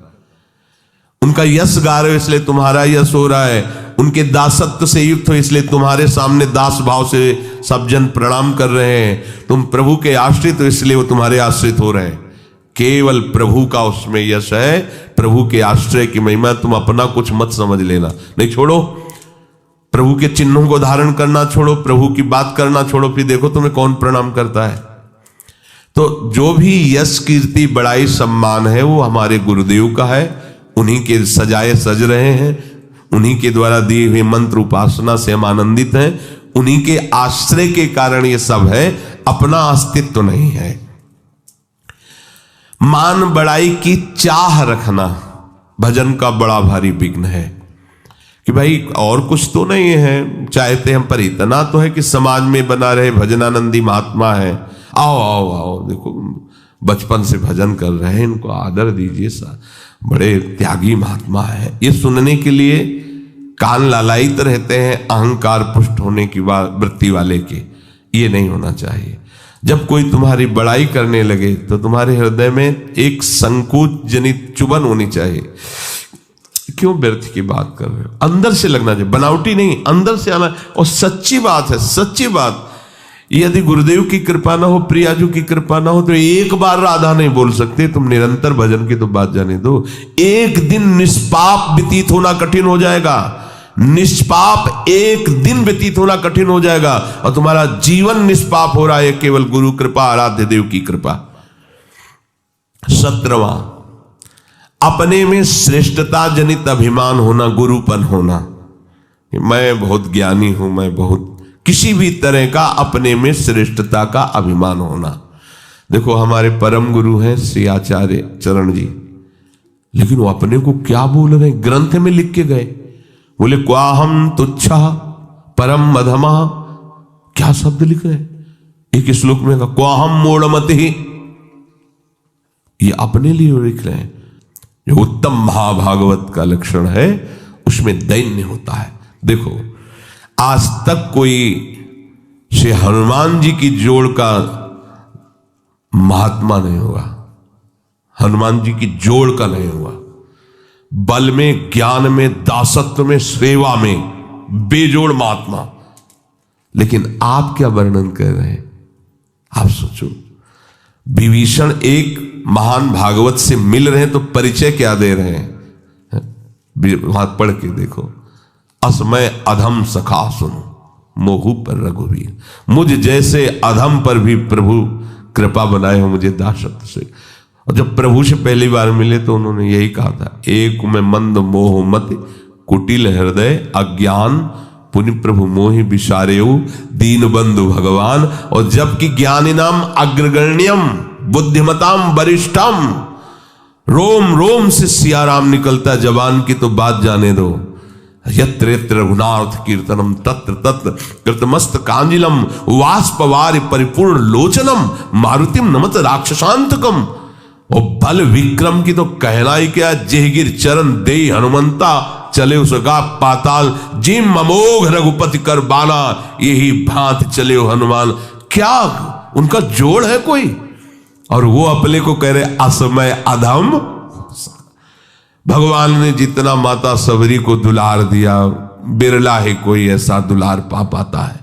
उनका यश गा रहे हो इसलिए तुम्हारा यश हो रहा है, उनके दासत्व से युक्त हो इसलिए तुम्हारे सामने दास भाव से सब जन प्रणाम कर रहे हैं। तुम प्रभु के आश्रित हो इसलिए वो तुम्हारे आश्रित हो रहे हैं। केवल प्रभु का उसमें यश है, प्रभु के आश्रय की महिमा। तुम अपना कुछ मत समझ लेना, नहीं, छोड़ो। प्रभु के चिन्हों को धारण करना छोड़ो, प्रभु की बात करना छोड़ो, फिर देखो तुम्हें कौन प्रणाम करता है। तो जो भी यश कीर्ति बड़ाई सम्मान है वो हमारे गुरुदेव का है, उन्हीं के सजाए सज रहे हैं, उन्हीं के द्वारा दिए हुए मंत्र उपासना से हम आनंदित हैं, उन्हीं के आश्रय के कारण ये सब है, अपना अस्तित्व नहीं है। मान बड़ाई की चाह रखना भजन का बड़ा भारी विघ्न है कि भाई और कुछ तो नहीं है, चाहते हम पर इतना तो है कि समाज में बना रहे, भजनानंदी महात्मा है, आओ आओ आओ, देखो बचपन से भजन कर रहे हैं, इनको आदर दीजिए, बड़े त्यागी महात्मा है। ये सुनने के लिए कान लालायित रहते हैं अहंकार पुष्ट होने की वृत्ति वाले के। ये नहीं होना चाहिए। जब कोई तुम्हारी बड़ाई करने लगे तो तुम्हारे हृदय में एक संकोच जनित चुभन होनी चाहिए। क्यों व्यर्थ की बात कर रहे हो? अंदर से लगना चाहिए, बनावटी नहीं, अंदर से आना। और सच्ची बात है, सच्ची बात। यदि गुरुदेव की कृपा ना हो, प्रियाजू की कृपा ना हो, तो एक बार राधा नहीं बोल सकते। तुम निरंतर भजन की तो बात जाने दो। एक दिन निष्पाप व्यतीत होना कठिन हो जाएगा, निष्पाप एक दिन व्यतीत होना कठिन हो जाएगा, और तुम्हारा जीवन निष्पाप हो रहा है केवल गुरु कृपा, आराध्य देव की कृपा। 17वां, अपने में श्रेष्ठता जनित अभिमान होना, गुरुपन होना। मैं बहुत ज्ञानी हूं, मैं बहुत, किसी भी तरह का अपने में श्रेष्ठता का अभिमान होना। देखो हमारे परम गुरु हैं श्री आचार्य चरण जी, लेकिन वो अपने को क्या बोल रहे हैं, ग्रंथ में लिख के गए, बोले क्वाहम तुच्छा परम मधमा। क्या शब्द लिख रहे हैं एक श्लोक में, क्वाहम मूढ़मति, ये अपने लिए लिख रहे हैं। जो उत्तम महाभागवत का लक्षण है उसमें दैन्य होता है। देखो आज तक कोई श्री हनुमान जी की जोड़ का महात्मा नहीं होगा, हनुमान जी की जोड़ का नहीं हुआ। बल में, ज्ञान में, दासत्व में, सेवा में बेजोड़ महात्मा। लेकिन आप क्या वर्णन कर रहे हैं? आप सोचो, विभीषण एक महान भागवत से मिल रहे हैं तो परिचय क्या दे रहे हैं? वहां पढ़ के देखो, असमय अधम सखा सुनो मोहू पर रघुवीर। मुझ जैसे अधम पर भी प्रभु कृपा बनाए हो मुझे दासत्व से। और जब प्रभु से पहली बार मिले तो उन्होंने यही कहा था, एक में मंद मोह मत कुटिल हृदय अज्ञान पुनि प्रभु मोहि विसारेऊ दीन बंधु भगवान। और जबकि ज्ञानी नाम अग्रगण्यम बुद्धिमताम वरिष्ठम, रोम रोम से सियाराम निकलता जवान की तो बात जाने दो। यत्र यत्र रघुनाथ कीर्तनम तत्र तत्र कृतमस्त कांजिलम वाष्पवारि परिपूर्ण लोचनम मारुतिम नमत राक्षसांतकम। और बल विक्रम की तो कहना ही क्या, जेहगिर चरण दे हनुमंता चले उसका पाताल। जिम अमोघ रघुपति कर बाना यही भांत चले हो हनुमान। क्या उनका जोड़ है कोई? और वो अपने को कह रहे असमय अधम। भगवान ने जितना माता सबरी को दुलार दिया, बिरला ही कोई ऐसा दुलार पा पाता है।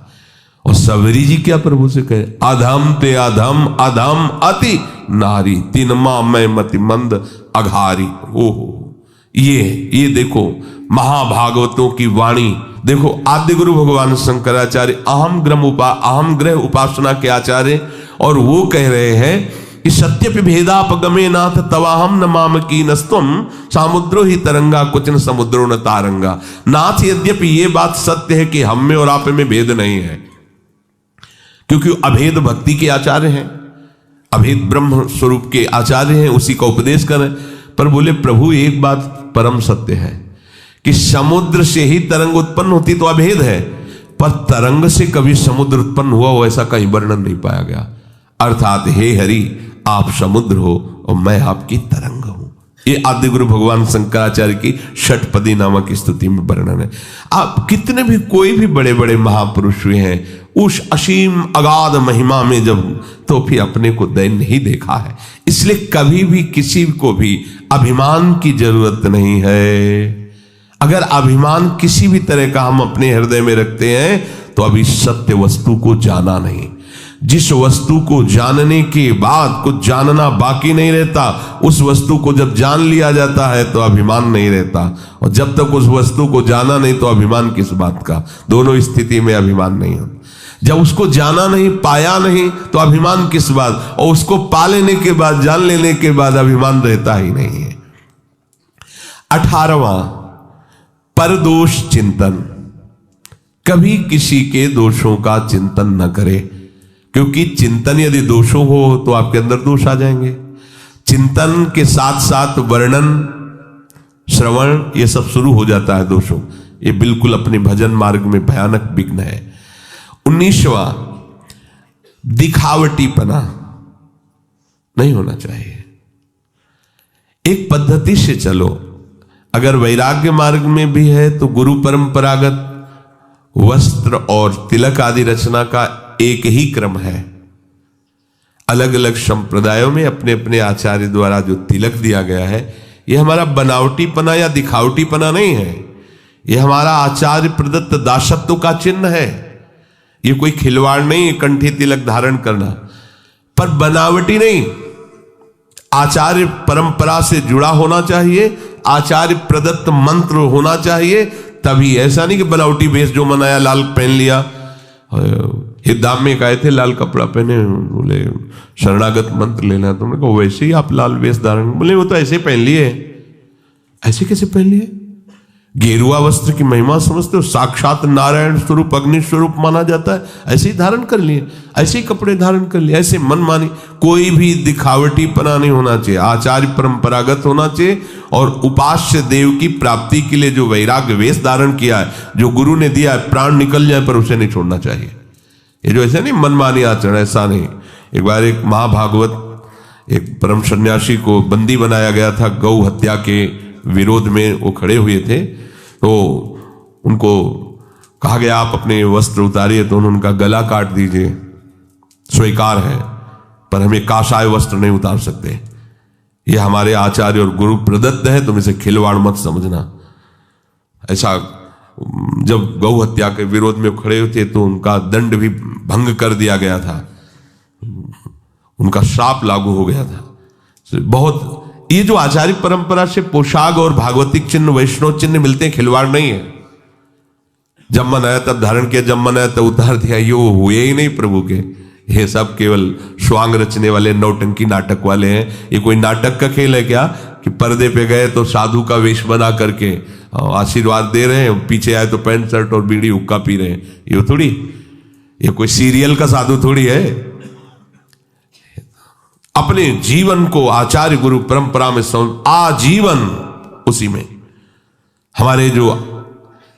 और सबरी जी क्या प्रभु से कहे, अधम ते अधम अधम अति नारी तिनमा मैं मति मंद अघारी। ओहो, ये देखो महाभागवतों की वाणी देखो। आद्य गुरु भगवान शंकराचार्य अहम ग्रह उपासना के आचार्य, और वो कह रहे हैं कि सत्यपि भेदापगमे नाथ तवाहम न माम की नस्तम सामुद्रो ही तरंगा कुचन समुद्रो न तारंगा। नाथ यद्यपि ये बात सत्य है कि हम में और आप में भेद नहीं है, क्योंकि अभेद भक्ति के आचार्य हैं, अभेद ब्रह्म स्वरूप के आचार्य हैं, उसी का उपदेश करें। पर बोले प्रभु एक बात परम सत्य है कि समुद्र से ही तरंग उत्पन्न होती तो अभेद है, पर तरंग से कभी समुद्र उत्पन्न हुआ हो ऐसा कहीं वर्णन नहीं पाया गया। अर्थात हे हरि आप समुद्र हो और मैं आपकी तरंग हूं। ये आदि गुरु भगवान शंकराचार्य की षटपदी नामक स्तुति में वर्णन है। आप कितने भी कोई भी बड़े बड़े महापुरुष हुए हैं, उस असीम अगाध महिमा में जब तो फिर अपने को दैन नहीं देखा है। इसलिए कभी भी किसी को भी अभिमान की जरूरत नहीं है। अगर अभिमान किसी भी तरह का हम अपने हृदय में रखते हैं तो अभी सत्य वस्तु को जाना नहीं। जिस वस्तु को जानने के बाद कुछ जानना बाकी नहीं रहता, उस वस्तु को जब जान लिया जाता है तो अभिमान नहीं रहता। और जब तक उस वस्तु को जाना नहीं तो अभिमान किस बात का? दोनों स्थिति में अभिमान नहीं होता। जब उसको जाना नहीं, पाया नहीं तो अभिमान किस बात? और उसको पा लेने के बाद, जान लेने के बाद अभिमान रहता ही नहीं है। 18वां परदोष चिंतन। कभी किसी के दोषों का चिंतन न करे, क्योंकि चिंतन यदि दोषों हो तो आपके अंदर दोष आ जाएंगे। चिंतन के साथ साथ वर्णन, श्रवण, ये सब शुरू हो जाता है दोषों। ये बिल्कुल अपने भजन मार्ग में भयानक विघ्न है। 19वां दिखावटीपना नहीं होना चाहिए। एक पद्धति से चलो। अगर वैराग्य मार्ग में भी है तो गुरु परंपरागत वस्त्र और तिलक आदि रचना का एक ही क्रम है। अलग अलग संप्रदायों में अपने अपने आचार्य द्वारा जो तिलक दिया गया है, यह हमारा बनावटीपना या दिखावटीपना नहीं है। यह हमारा आचार्य प्रदत्त दासत्व का चिन्ह है। ये कोई खिलवाड़ नहीं है कंठी तिलक धारण करना, पर बनावटी नहीं। आचार्य परंपरा से जुड़ा होना चाहिए, आचार्य प्रदत्त मंत्र होना चाहिए। तभी ऐसा नहीं कि बनावटी भेष जो मनाया, लाल पहन लिया। हिदाम में कहे थे लाल कपड़ा पहने, बोले शरणागत मंत्र लेना, तुमने कहा वैसे ही आप लाल वेश धारण, बोले वो तो ऐसे पहन लिए। ऐसे कैसे पहन लिए? गेरुआ वस्त्र की महिमा समझते हो? साक्षात नारायण स्वरूप अग्नि स्वरूप माना जाता है, ऐसे ही धारण कर लिए, ऐसे ही कपड़े धारण कर लिए, ऐसे मन मानी। कोई भी दिखावटीपना नहीं होना चाहिए, आचार्य परंपरागत होना चाहिए। और उपास्य देव की प्राप्ति के लिए जो वैराग्य वेश धारण किया है, जो गुरु ने दिया है, प्राण निकल जाए पर उसे नहीं छोड़ना चाहिए। ये जो ऐसे नहीं मनमानी आचरण, ऐसा नहीं। एक बार एक महाभागवत एक परम सन्यासी को बंदी बनाया गया था, गौ हत्या के विरोध में वो खड़े हुए थे। तो उनको कहा गया आप अपने वस्त्र उतारिए, तो उन्होंने उनका गला काट दीजिए, स्वीकार है, पर हमें काशाय वस्त्र नहीं उतार सकते। ये हमारे आचार्य और गुरु प्रदत्त है, तुम इसे खिलवाड़ मत समझना। ऐसा जब गौ हत्या के विरोध में खड़े थे तो उनका दंड भी भंग कर दिया गया था, उनका श्राप लागू हो गया था। बहुत ये जो आचार्य परंपरा से पोशाक और भागवतिक चिन्ह वैष्णव चिन्ह मिलते हैं, खिलवाड़ नहीं है। जब मन आया तब धारण किया, जब मन आया तब उतार दिया, ये हुए ही नहीं प्रभु के। ये सब केवल स्वांग रचने वाले नौटंकी नाटक वाले हैं। ये कोई नाटक का खेल है क्या कि पर्दे पे गए तो साधु का वेश बना करके आशीर्वाद दे रहे हैं, पीछे आए तो पैंट शर्ट और बीड़ी हुक्का पी रहे हैं? ये थोड़ी, ये कोई सीरियल का साधु थोड़ी है। अपने जीवन को आचार्य गुरु परंपरा में आजीवन उसी में, हमारे जो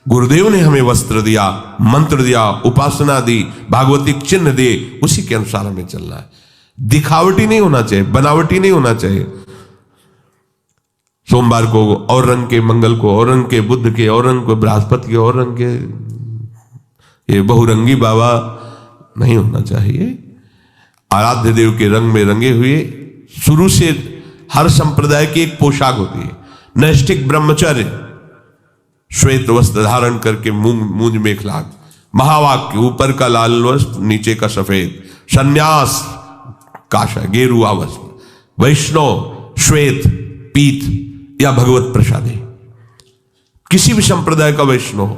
गुरुदेव ने हमें वस्त्र दिया, मंत्र दिया, उपासना दी, भागवतिक चिन्ह दिए, उसी के अनुसार हमें चलना है। दिखावटी नहीं होना चाहिए, बनावटी नहीं होना चाहिए। सोमवार को और रंग के, मंगल को और रंग के, बुद्ध के और रंग को, बृहस्पति के और रंग के, ये बहुरंगी बाबा नहीं होना चाहिए। आराध्य देव के रंग में रंगे हुए, शुरू से हर संप्रदाय की एक पोशाक होती है। नैष्ठिक ब्रह्मचर्य, श्वेत वस्त्र धारण करके मूंज मेखला, महावाक्य ऊपर का लाल वस्त्र नीचे का सफेद, सन्यास काशा गेरुआ वस्त्र, वैष्णव श्वेत पीत या भगवत प्रसादी। किसी भी संप्रदाय का वैष्णव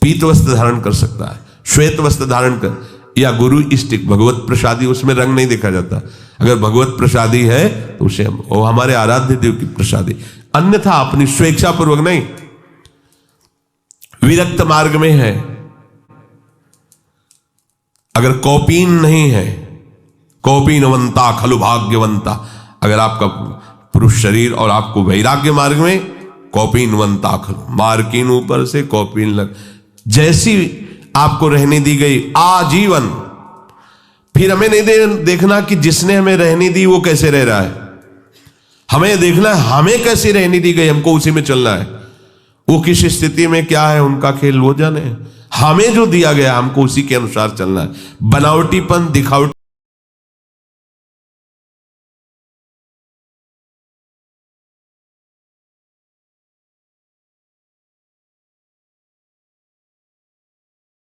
पीत वस्त्र धारण कर सकता है, श्वेत वस्त्र धारण कर, या गुरु इष्टिक भगवत प्रसादी, उसमें रंग नहीं देखा जाता। अगर भगवत प्रसादी है तो उसे वो हमारे आराध्य देव की प्रसादी, अन्यथा अपनी स्वेच्छा पूर्वक नहीं। विरक्त मार्ग में है, अगर कौपीन नहीं है, कौपीनवंता खलु भाग्यवंता, अगर आपका पुरुष शरीर और आपको वैराग्य मार्ग में, कौपीनवंता खलु, मार्किन ऊपर से कौपीन लग, जैसी आपको रहने दी गई आजीवन। फिर हमें नहीं देखना कि जिसने हमें रहने दी वो कैसे रह रहा है, हमें देखना है हमें कैसे रहने दी गई, हमको उसी में चलना है। वो किस स्थिति में क्या है उनका खेल वो जाने, हमें जो दिया गया हमको उसी के अनुसार चलना है। बनावटीपन दिखावटी